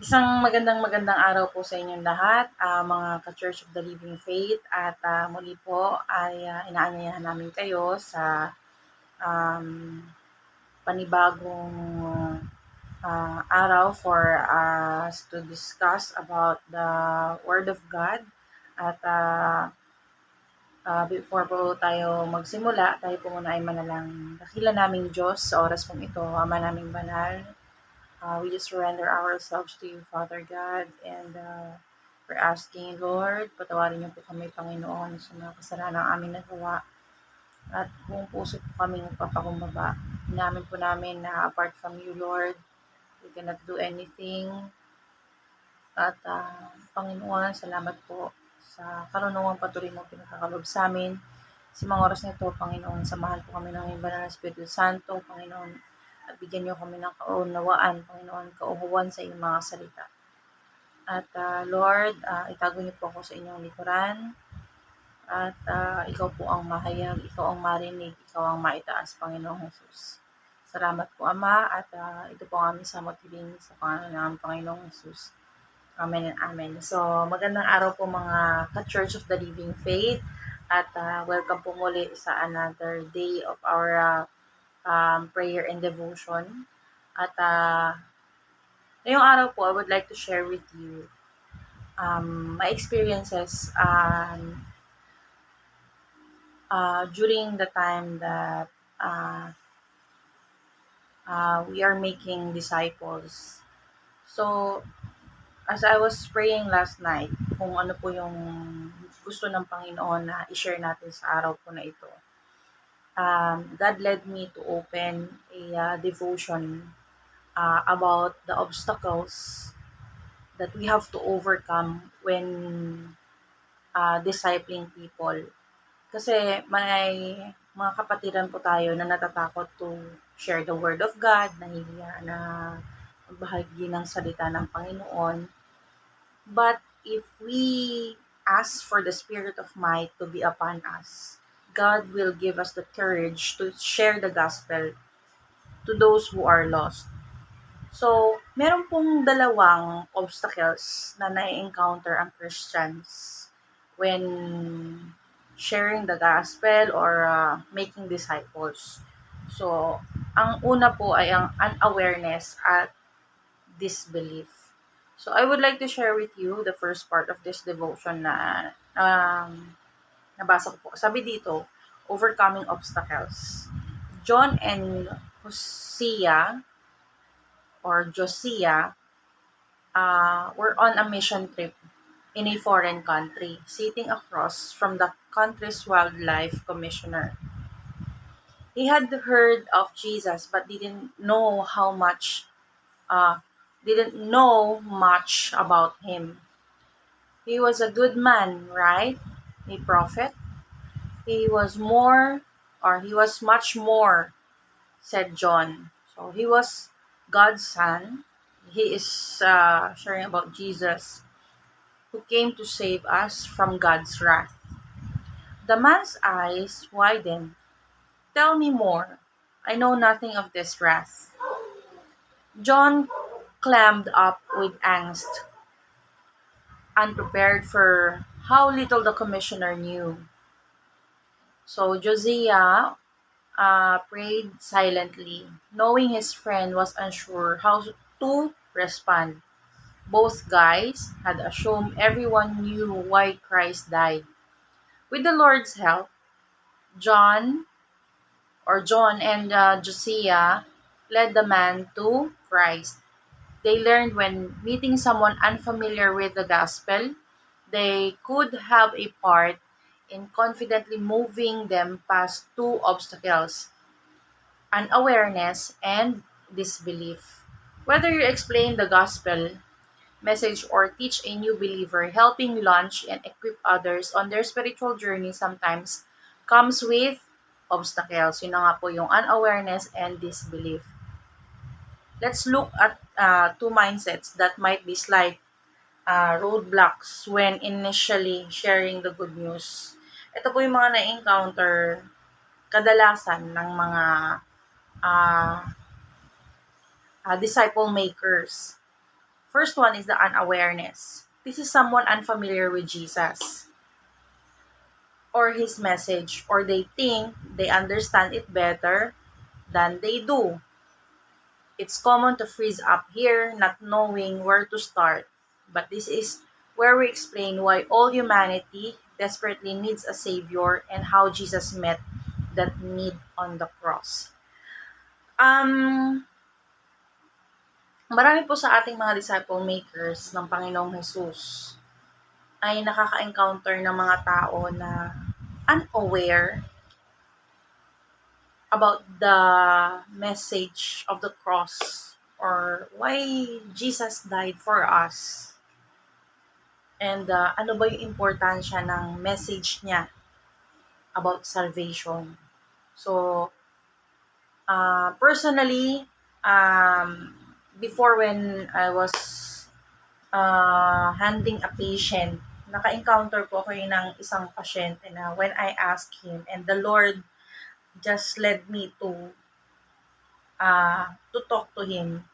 Isang magandang araw po sa inyong lahat, mga ka-Church of the Living Faith at muli po ay inaanyayahan namin kayo sa um, panibagong araw for us to discuss about the Word of God. At before po tayo magsimula, tayo po muna ay manalangin. Dakila naming Diyos sa oras pong ito, Ama naming banal. We just surrender ourselves to you, Father God, and we're asking, Lord, patawarin niyo po kami, Panginoon, sa mga kasalanan aming nagawa. At buong puso po kami nagpapakumbaba. Inamin po namin na apart from you, Lord, we cannot do anything. At Panginoon, salamat po sa karunungang patuloy mo pinagkakalob sa amin. Sa mga oras nito, Panginoon, samahan po kami ng Banal na Espiritu Santo, Panginoon, at bigyan niyo kami ng kaunawaan, Panginoon, kauhuwan sa iyong mga salita. At Lord, itago niyo po ako sa inyong likuran. At ikaw po ang mahayag, ikaw ang marinig, ikaw ang maitaas, Panginoong Jesus. Salamat po, Ama, at ito po ang aming samot-hiling sa pangalan ng Panginoong Jesus. Amen and amen. So, magandang araw po mga ka-Church of the Living Faith. At welcome po muli sa another day of our prayer and devotion. At ngayong araw po, I would like to share with you my experiences during the time that we are making disciples. So, as I was praying last night, kung ano po yung gusto ng Panginoon na i-share natin sa araw po na ito, God led me to open a devotion about the obstacles that we have to overcome when discipling people. Kasi may mga kapatiran po tayo na natatakot to share the Word of God, nahihiya na magbahagi ng salita ng Panginoon. But if we ask for the Spirit of might to be upon us, God will give us the courage to share the gospel to those who are lost. So, meron pong dalawang obstacles na na-encounter ang Christians when sharing the gospel or making disciples. So, ang una po ay ang unawareness at disbelief. So, I would like to share with you the first part of this devotion na nabasa ko po. Sabi dito, overcoming obstacles. John and Josiah were on a mission trip in a foreign country, sitting across from the country's wildlife commissioner. He had heard of Jesus but didn't know much about him. He was a good man, right? A prophet. He was much more, said John. So he was God's son. He is sharing about Jesus, who came to save us from God's wrath. The man's eyes widened. Tell me more. I know nothing of this wrath. John clammed up with angst, unprepared for how little the commissioner knew. So Josiah prayed silently, knowing his friend was unsure how to respond. Both guys had assumed everyone knew why Christ died. With the Lord's help, John and Josiah led the man to Christ. They learned when meeting someone unfamiliar with the gospel, they could have a part in confidently moving them past two obstacles: unawareness and disbelief. Whether you explain the gospel message or teach a new believer, helping launch and equip others on their spiritual journey sometimes comes with obstacles. Yun na nga po yung unawareness and disbelief. Let's look at two mindsets that might be slight roadblocks when initially sharing the good news. Ito po yung mga na-encounter kadalasan ng mga disciple makers. first one is the unawareness. This is someone unfamiliar with Jesus or his message, or they think they understand it better than they do. It's common to freeze up here, not knowing where to start. But this is where we explain why all humanity desperately needs a Savior and how Jesus met that need on the cross. Um, Marami po sa ating mga disciple makers ng Panginoong Jesus ay nakaka-encounter ng mga tao na unaware about the message of the cross or why Jesus died for us. And ano ba yung importansya ng message niya about salvation. So, personally, before when I was handling a patient, naka-encounter po ako ng isang pasyente na when I asked him, and the Lord just led me to talk to him.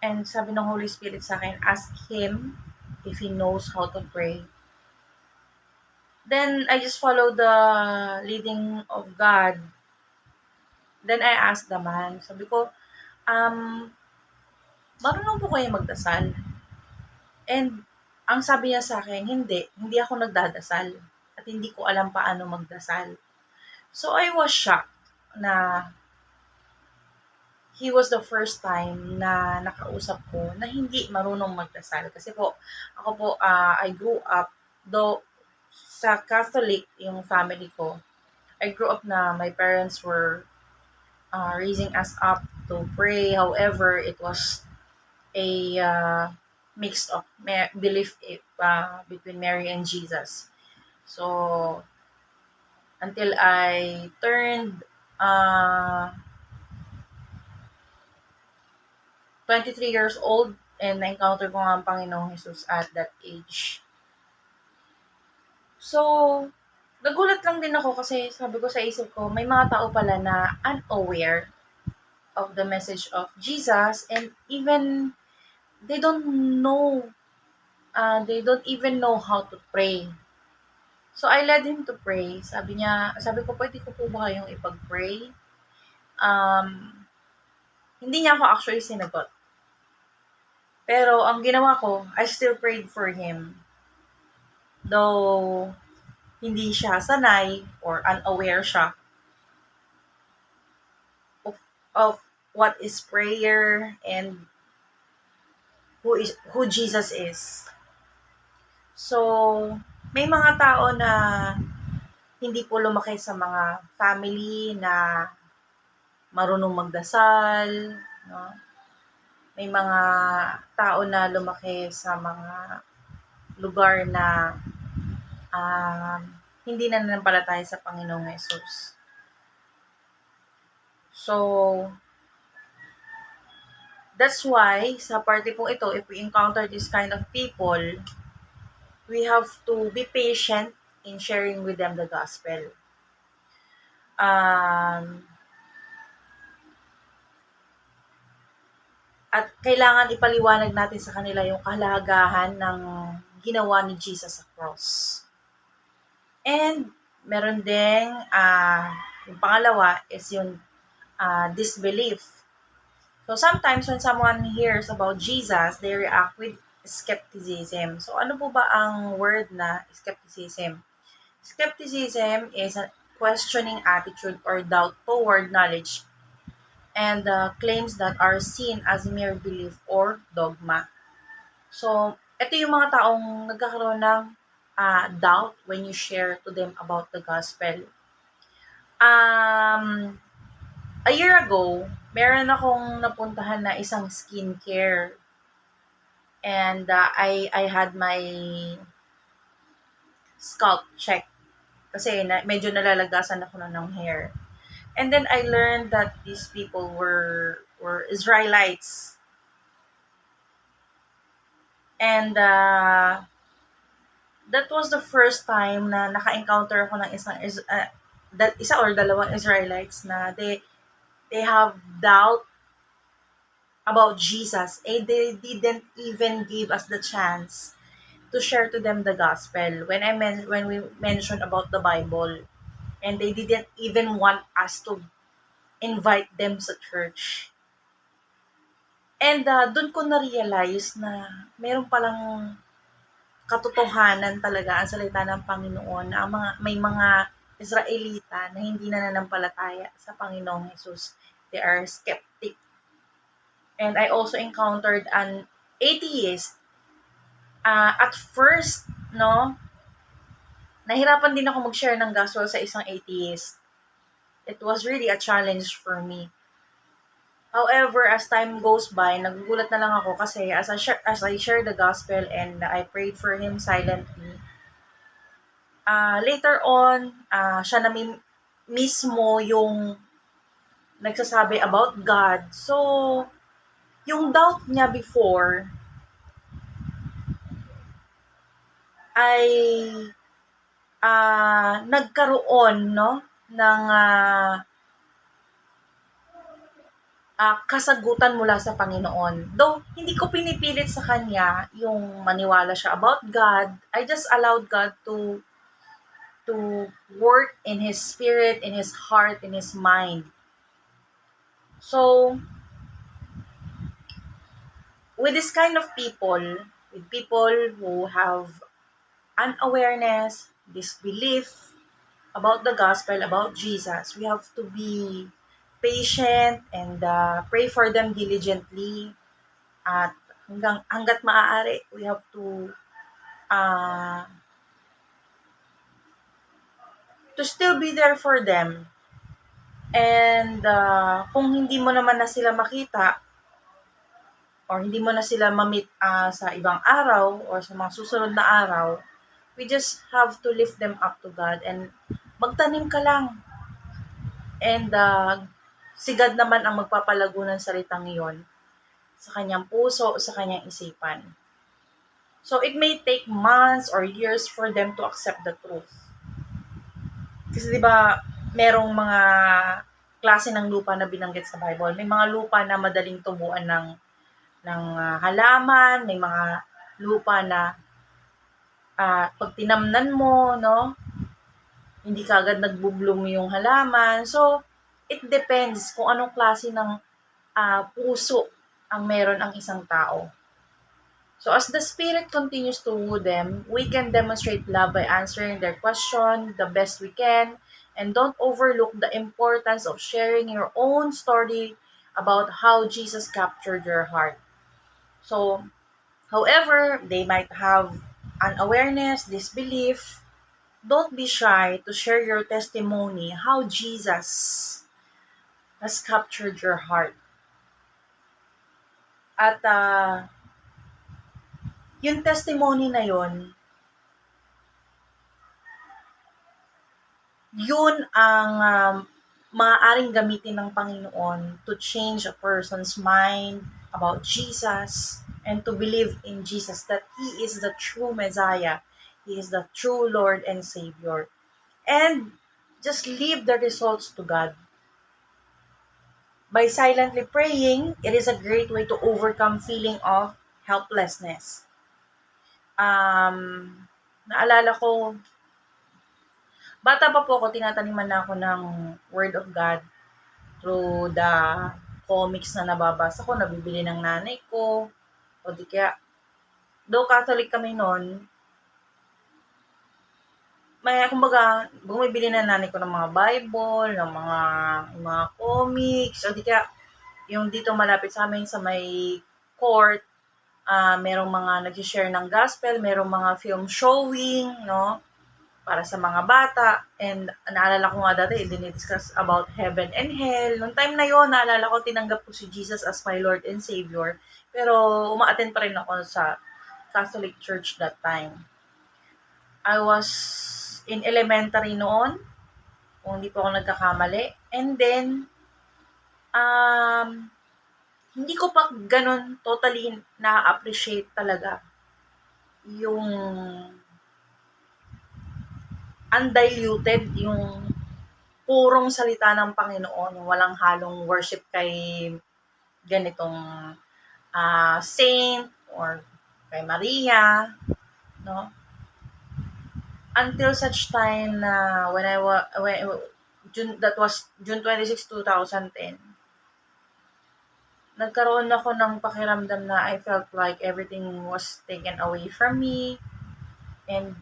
And sabi ng Holy Spirit sa akin, ask him if he knows how to pray. Then, I just followed the leading of God. Then, I asked the man, sabi ko, marunong po kayo magdasal? And, ang sabi niya sa akin, hindi ako nagdadasal. At hindi ko alam paano magdasal. So, I was shocked na he was the first time na nakausap ko na hindi marunong magdasal. Kasi po, ako po, I grew up, though sa Catholic yung family ko, I grew up na my parents were raising us up to pray. However, it was a mix of belief between Mary and Jesus. So, until I turned 23 years old and na-encounter ko nga ang Panginoong Jesus at that age. So, nagulat lang din ako kasi sabi ko sa isip ko, may mga tao pala na unaware of the message of Jesus and even they don't even know how to pray. So, I led him to pray. Sabi ko, pwede ko po ba kayong ipag-pray? Hindi niya ako actually sinagot. Pero, ang ginawa ko, I still prayed for him. Though, hindi siya sanay or unaware siya of what is prayer and who Jesus is. So, may mga tao na hindi po lumaki sa mga family na marunong magdasal, no? May mga tao na lumaki sa mga lugar na hindi na nanampalataya sa Panginoong Jesus. So, that's why, sa party pong ito, if we encounter this kind of people, we have to be patient in sharing with them the gospel. At kailangan ipaliwanag natin sa kanila yung kahalagahan ng ginawa ni Jesus sa cross. And meron ding, yung pangalawa is yung disbelief. So sometimes when someone hears about Jesus, they react with skepticism. So ano po ba ang word na skepticism? Skepticism is a questioning attitude or doubt toward knowledge and claims that are seen as mere belief or dogma. So, ito yung mga taong nagkakaroon ng doubt when you share to them about the gospel. A year ago, meron akong napuntahan na isang skincare. And I had my scalp check. Kasi medyo nalalagasan ako ng hair. And then I learned that these people were Israelites. And that was the first time na naka-encounter ako ng isa or dalawang Israelites na they have doubt about Jesus, they didn't even give us the chance to share to them the gospel. When we mentioned about the Bible, and they didn't even want us to invite them sa church. And doon ko na-realize na meron palang katotohanan talaga ang salita ng Panginoon na may mga Israelita na hindi nananampalataya sa Panginoong Jesus. They are skeptic. And I also encountered an atheist. At first, no, nahirapan din ako mag-share ng gospel sa isang atheist. It was really a challenge for me. However, as time goes by, nagugulat na lang ako kasi as I share the gospel and I prayed for him silently, later on, siya na mismo yung nagsasabi about God. So, yung doubt niya before ay nagkaroon, no, ng kasagutan mula sa Panginoon. Though, hindi ko pinipilit sa kanya yung maniwala siya about God. I just allowed God to work in his spirit, in his heart, in his mind. So, with this kind of people, with people who have unawareness, disbelief about the gospel, about Jesus, we have to be patient and pray for them diligently. At hanggat maaari, we have to still be there for them. And kung hindi mo naman na sila makita or hindi mo na sila ma-meet sa ibang araw or sa mga susunod na araw, we just have to lift them up to God and magtanim ka lang. And si God naman ang magpapalago ng salitang iyon sa kanyang puso, sa kanyang isipan. So it may take months or years for them to accept the truth. Kasi 'di ba, merong mga klase ng lupa na binanggit sa Bible. May mga lupa na madaling tubuan ng halaman, may mga lupa na pag tinamnan mo, no, hindi kaagad nagbo-bloom yung halaman. So, it depends kung anong klase ng puso ang meron ang isang tao. So, as the Spirit continues to woo them, we can demonstrate love by answering their question the best we can, and don't overlook the importance of sharing your own story about how Jesus captured your heart. So, however, they might have unawareness, disbelief. Don't be shy to share your testimony how Jesus has captured your heart. At yung testimony na yun ang maaaring gamitin ng Panginoon to change a person's mind about Jesus and to believe in Jesus that He is the true Messiah. He is the true Lord and Savior. And just leave the results to God. By silently praying, it is a great way to overcome feeling of helplessness. Naalala ko, bata pa po ako, tinataniman na ako ng Word of God through the comics na nababasa ko, nabibili ng nanay ko, o di kaya, though Catholic kami noon, kumbaga, bumibili na nanay ko ng mga Bible, ng mga comics, o di kaya, yung dito malapit sa amin sa may court, merong mga nag-share ng gospel, merong mga film showing, no, para sa mga bata. And naalala ko nga dati, dinidiscuss about heaven and hell. Noong time na yon, naalala ko, tinanggap ko si Jesus as my Lord and Savior. Pero uma-attend pa rin ako sa Catholic Church that time. I was in elementary noon, kung hindi po ako nagkakamali. And then, hindi ko pa ganun totally na-appreciate talaga yung undiluted, yung purong salita ng Panginoon, yung walang halong worship kay ganitong saint or kay Maria, no? Until such time na that was June 26, 2010, nagkaroon ako ng pakiramdam na I felt like everything was taken away from me. And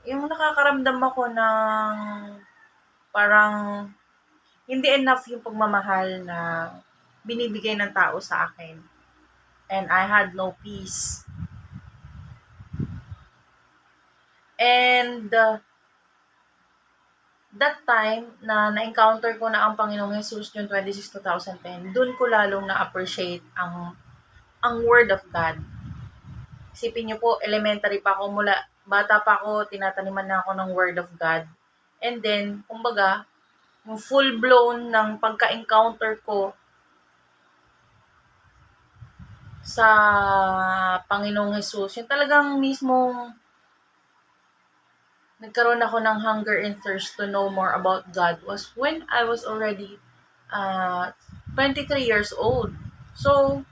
yung nakakaramdam ako ng parang hindi enough yung pagmamahal na binibigay ng tao sa akin. And I had no peace. And that time na na-encounter ko na ang Panginoong Jesus June 26, 2010, dun ko lalong na-appreciate ang Word of God. Isipin niyo po, elementary pa ako, mula bata pa ako, tinataniman na ako ng Word of God. And then, kumbaga, yung full-blown ng pagka-encounter ko sa Panginoong Jesus, yung talagang mismong nagkaroon ako ng hunger and thirst to know more about God was when I was already 23 years old. So,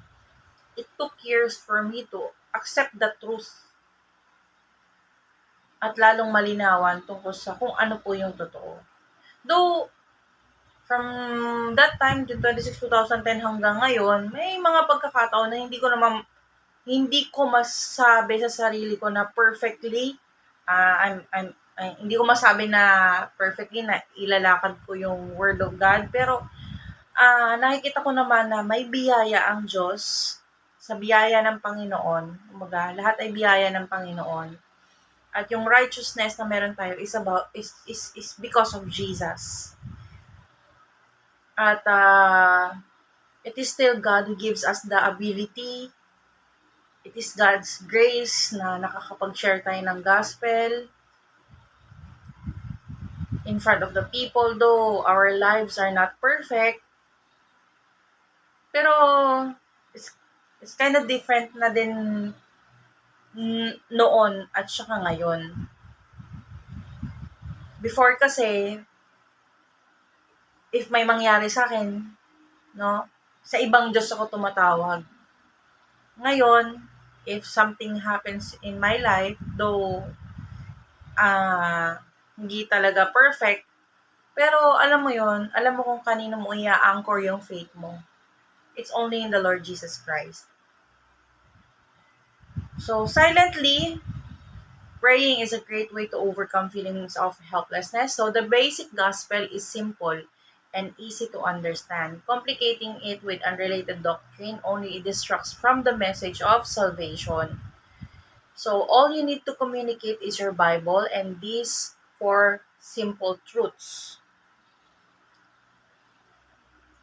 it took years for me to accept the truth at lalong malinawan tungkol sa kung ano po yung totoo. Though, from that time, June 26, 2010 hanggang ngayon, may mga pagkakataon na hindi ko masabi sa sarili ko na perfectly, hindi ko masabi na perfectly na ilalakad ko yung Word of God, pero nakikita ko naman na may biyaya ang Diyos, sa biyaya ng Panginoon. Kumbaga, lahat ay biyaya ng Panginoon. At yung righteousness na meron tayo is because of Jesus. At it is still God who gives us the ability. It is God's grace na nakakapag-share tayo ng gospel in front of the people, though our lives are not perfect. Pero it's kind of different na din noon at saka ngayon. Before kasi, if may mangyari sa akin, no, sa ibang Diyos ako tumatawag. Ngayon, if something happens in my life, though hindi talaga perfect, pero alam mo yon, alam mo kung kanino mo i-anchor yung faith mo. It's only in the Lord Jesus Christ. So, silently, praying is a great way to overcome feelings of helplessness. So, the basic gospel is simple and easy to understand. Complicating it with unrelated doctrine only distracts from the message of salvation. So, all you need to communicate is your Bible and these 4 simple truths.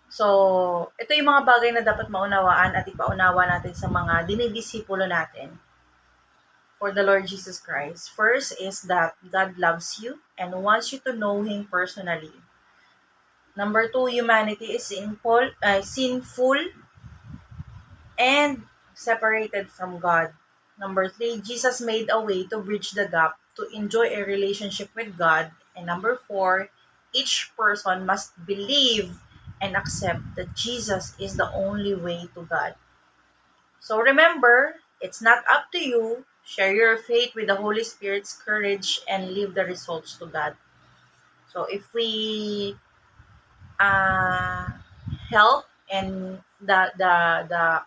So, ito yung mga bagay na dapat maunawaan at ipaunawa natin sa mga dinidisipulo natin for the Lord Jesus Christ. First is that God loves you and wants you to know Him personally. Number 2, humanity is sinful and separated from God. Number 3, Jesus made a way to bridge the gap to enjoy a relationship with God. And number 4, each person must believe and accept that Jesus is the only way to God. So remember, it's not up to you. Share your faith with the Holy Spirit's courage and leave the results to God. So if we help and the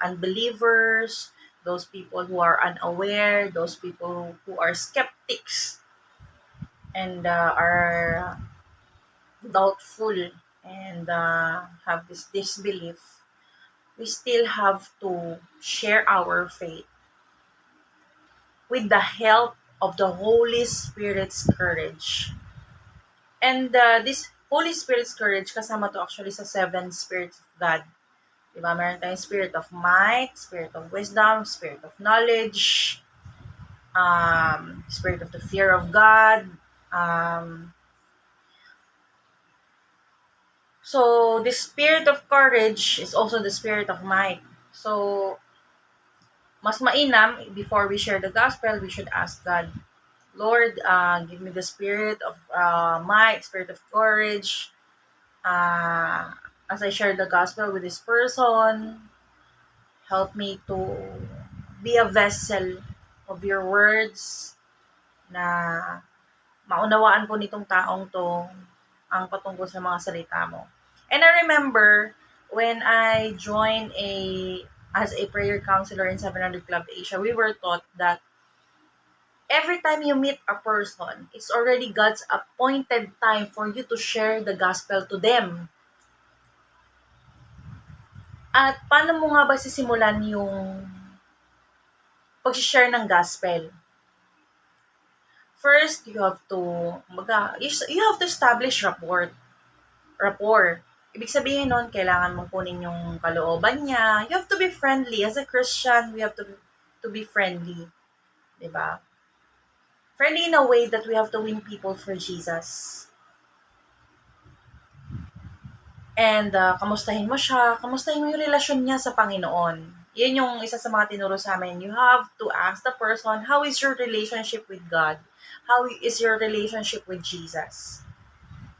unbelievers, those people who are unaware, those people who are skeptics and are doubtful and have this disbelief, we still have to share our faith with the help of the Holy Spirit's courage. And this Holy Spirit's courage, kasama to actually sa 7 spirits of God. Diba? Meron tayong spirit of might, spirit of wisdom, spirit of knowledge, spirit of the fear of God. So, the spirit of courage is also the spirit of might. So, mas mainam, before we share the gospel, we should ask God, Lord, give me the spirit of might, spirit of courage, as I share the gospel with this person, help me to be a vessel of your words na maunawaan po nitong taong to ang patungkol sa mga salita mo. And I remember when I joined as a prayer counselor in 700 Club Asia, we were taught that every time you meet a person, it's already God's appointed time for you to share the gospel to them. At paano mo nga ba sisimulan yung pag-share ng gospel? First, you have to establish rapport. Ibig sabihin nun, kailangan mong kunin yung kalooban niya. You have to be friendly. As a Christian, we have to be friendly. Diba? Friendly in a way that we have to win people for Jesus. And kamustahin mo siya, kamustahin mo yung relasyon niya sa Panginoon. Yan yung isa sa mga tinuro sa amin. You have to ask the person, how is your relationship with God? How is your relationship with Jesus?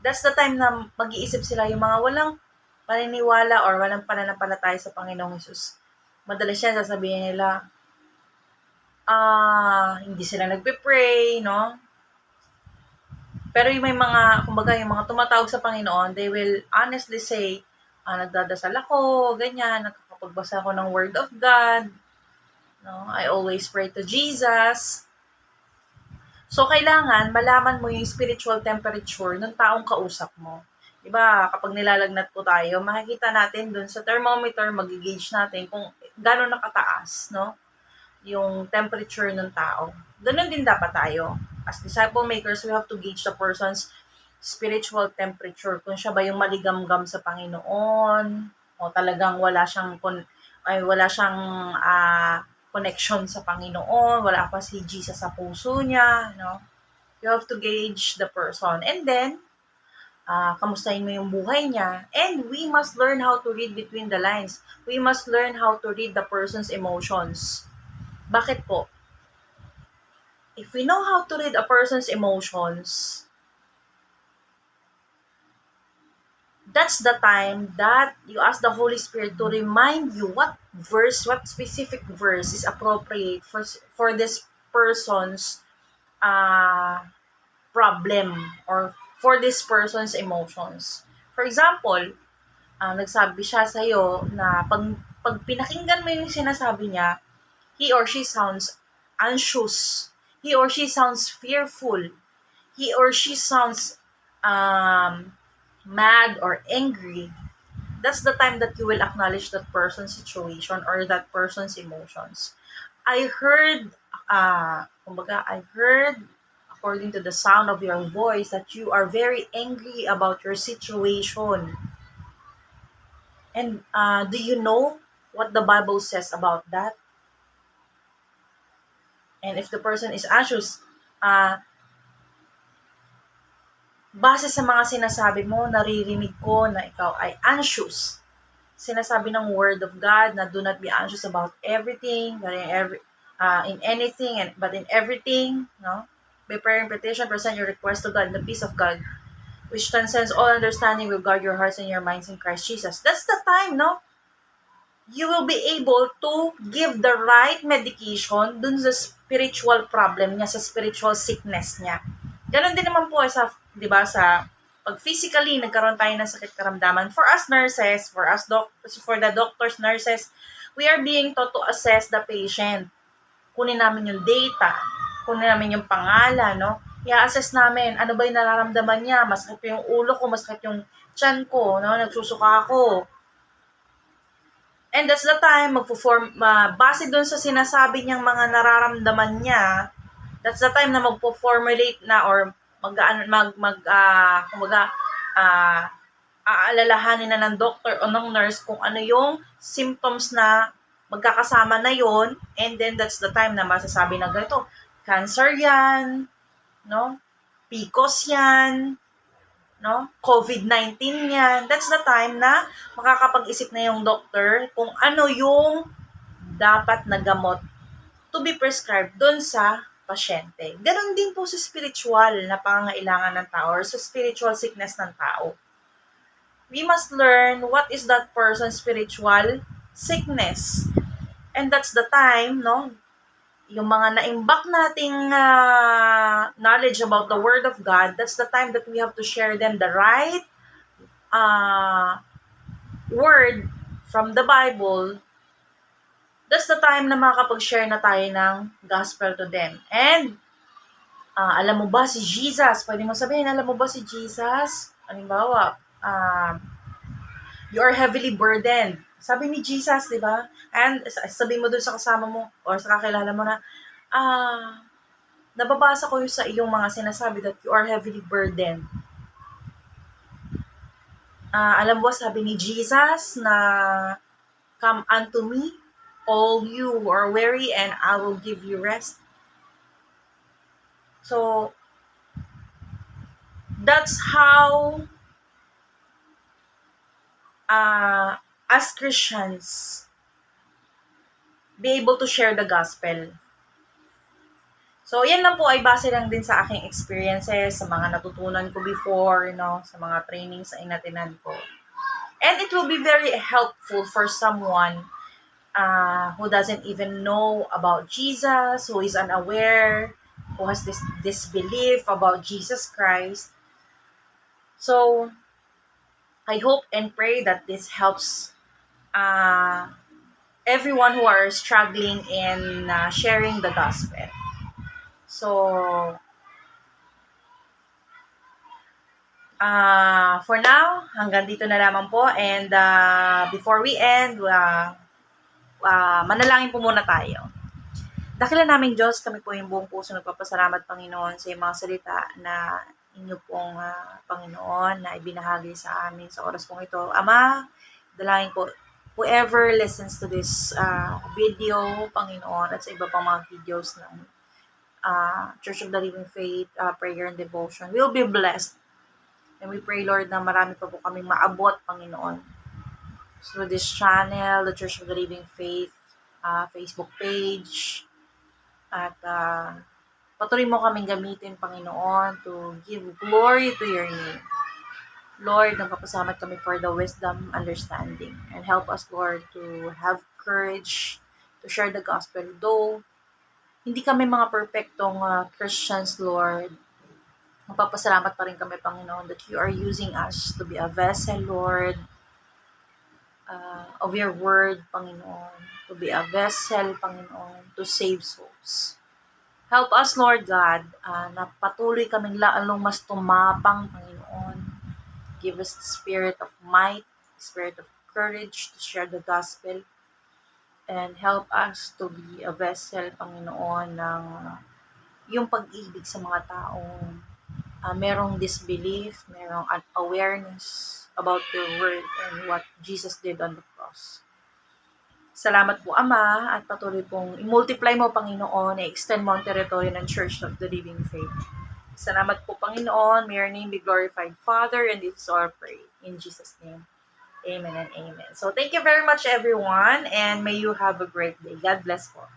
That's the time na mag-iisip sila yung mga walang paniniwala or walang pananampalataya sa Panginoong Hesus. Madalas yan, sasabihin nila, hindi sila nagpe-pray, no? Pero yung may mga, kumbaga, yung mga tumatawag sa Panginoon, they will honestly say, nagdadasal ako, ganyan, nakakapagbasa ako ng Word of God, no? I always pray to Jesus. So, kailangan malaman mo yung spiritual temperature ng taong kausap mo. Diba, kapag nilalagnat po tayo, makikita natin dun sa thermometer, mag-gauge natin kung gano'n nakataas, no? Yung temperature ng tao. Ganun din dapat tayo. As disciple makers, we have to gauge the person's spiritual temperature. Kung siya ba yung maligamgam sa Panginoon, o talagang wala siyang connection sa Panginoon, wala pa si Jesus sa puso niya, no? You have to gauge the person. And then, kamustahin mo yung buhay niya. And we must learn how to read between the lines. We must learn how to read the person's emotions. Bakit po? If we know how to read a person's emotions, that's the time that you ask the Holy Spirit to remind you what specific verse is appropriate for this person's problem or for this person's emotions. For example, nagsabi siya sa'yo na pag pinakinggan mo yung sinasabi niya, he or she sounds anxious. He or she sounds fearful. He or she sounds mad or angry. That's the time that you will acknowledge that person's situation or that person's emotions. I heard, according to the sound of your voice, that you are very angry about your situation. And do you know what the Bible says about that? And if the person is anxious, base sa mga sinasabi mo, naririnig ko na ikaw ay anxious. Sinasabi ng Word of God na do not be anxious about everything, but in anything, but in everything, no? By prayer and petition, present your request to God, and the peace of God, which transcends all understanding, will guard your hearts and your minds in Christ Jesus. That's the time, no? You will be able to give the right medication dun sa spiritual problem niya, sa spiritual sickness niya. Ganon din naman po di ba, sa pag physically nagkaroon tayo ng sakit karamdaman, for us nurses, for the doctors, nurses, we are being taught to assess the patient. Kunin namin yung data, kunin namin yung pangalan, no? I-assess namin, ano ba yung nararamdaman niya, masakit yung ulo ko, masakit yung tiyan ko, no? Nagsusuka ako. And that's the time, base dun sa sinasabi niyang mga nararamdaman niya, that's the time na magpo-formulate na or aalalahanin na ng doctor o ng nurse kung ano yung symptoms na magkakasama na yon, and then that's the time na masasabi na ganito, cancer yan, no? PCOS yan, no? COVID-19 yan. That's the time na makakapag-isip na yung doctor kung ano yung dapat na gamot to be prescribed dun sa pasyente. Ganon din po sa spiritual na pangangailangan ng tao or sa spiritual sickness ng tao. we must learn what is that person's spiritual sickness. And that's the time, no, yung mga naimbak nating knowledge about the Word of God, that's the time that we have to share them the right word from the Bible. That's the time na makakapag-share na tayo ng gospel to them. And alam mo ba si Jesus? Pwede mo sabihin, alam mo ba si Jesus? Halimbawa, you are heavily burdened. Sabi ni Jesus, di ba? And sabi mo dun sa kasama mo or sa kakilala mo na, nababasa ko yung sa iyong mga sinasabi that you are heavily burdened. Alam mo, sabi ni Jesus na, come unto me, all you who are weary, and I will give you rest. So, that's how, as Christians, be able to share the gospel. So, yan lang po ay base lang din sa aking experiences, sa mga natutunan ko before, sa mga trainings na inatinan ko. And it will be very helpful for someone who doesn't even know about Jesus, who is unaware, who has this disbelief about Jesus Christ. So, I hope and pray that this helps everyone who are struggling in sharing the gospel. So, for now, hanggang dito na lamang po. And before we end, manalangin po muna tayo. Dakilan naming Diyos, kami po yung buong puso nagpapasalamat, Panginoon, sa mga salita na inyo pong Panginoon na ibinahagi sa amin sa oras pong ito. Ama, dalangin ko, whoever listens to this video, Panginoon, at sa iba pang mga videos ng Church of the Living Faith, prayer and devotion, will be blessed. And we pray, Lord, na marami pa po kaming maabot, Panginoon, through this channel, the Church of the Living Faith, Facebook page, at patuloy mo kaming gamitin, Panginoon, to give glory to your name. Lord, nagpapasalamat kami for the wisdom, understanding, and help us, Lord, to have courage to share the gospel. Though, hindi kami mga perfectong Christians, Lord, magpapasalamat pa rin kami, Panginoon, that you are using us to be a vessel, Lord, of your word, Panginoon, to be a vessel, Panginoon, to save souls. Help us, Lord God, na patuloy kaming lalong mas tumapang, Panginoon. Give us the spirit of might, spirit of courage to share the gospel, and help us to be a vessel, Panginoon, ng yung pag-ibig sa mga taong merong disbelief, merong awareness about your word and what Jesus did on the cross. Salamat po, Ama, at patuloy pong i-multiply mo, Panginoon, i-extend mo ang territory ng Church of the Living Faith. Salamat po, Panginoon. May your name be glorified, Father, and this is our prayer. In Jesus' name, amen and amen. So, thank you very much, everyone, and may you have a great day. God bless po.